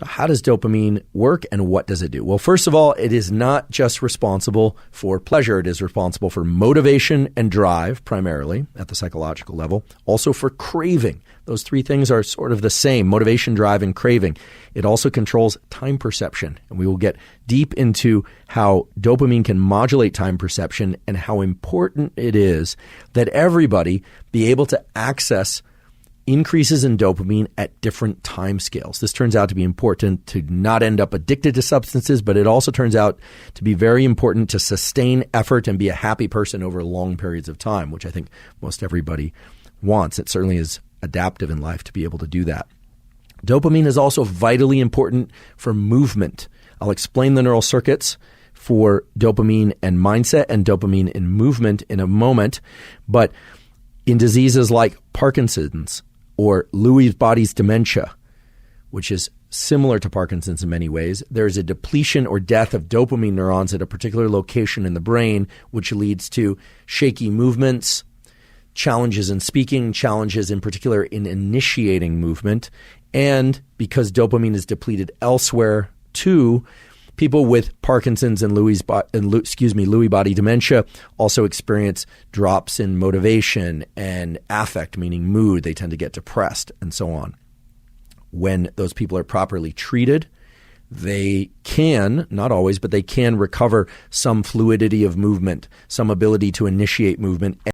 How does dopamine work and what does it do? Well, first of all, it is not just responsible for pleasure. It is responsible for motivation and drive, primarily at the psychological level. Also for craving. Those three things are sort of the same: motivation, drive, and craving. It also controls time perception. And we will get deep into how dopamine can modulate time perception and how important it is that everybody be able to access increases in dopamine at different time scales. This turns out to be important to not end up addicted to substances, but it also turns out to be very important to sustain effort and be a happy person over long periods of time, which I think most everybody wants. It certainly is adaptive in life to be able to do that. Dopamine is also vitally important for movement. I'll explain the neural circuits for dopamine and mindset and dopamine in movement in a moment, but in diseases like Parkinson's, or Lewy body's dementia, which is similar to Parkinson's in many ways, there is a depletion or death of dopamine neurons at a particular location in the brain, which leads to shaky movements, challenges in speaking, challenges in particular in initiating movement, and because dopamine is depleted elsewhere too, people with Parkinson's and Lewy body dementia also experience drops in motivation and affect, meaning mood. They tend to get depressed and so on. When those people are properly treated, they can, not always, but they can recover some fluidity of movement, some ability to initiate movement.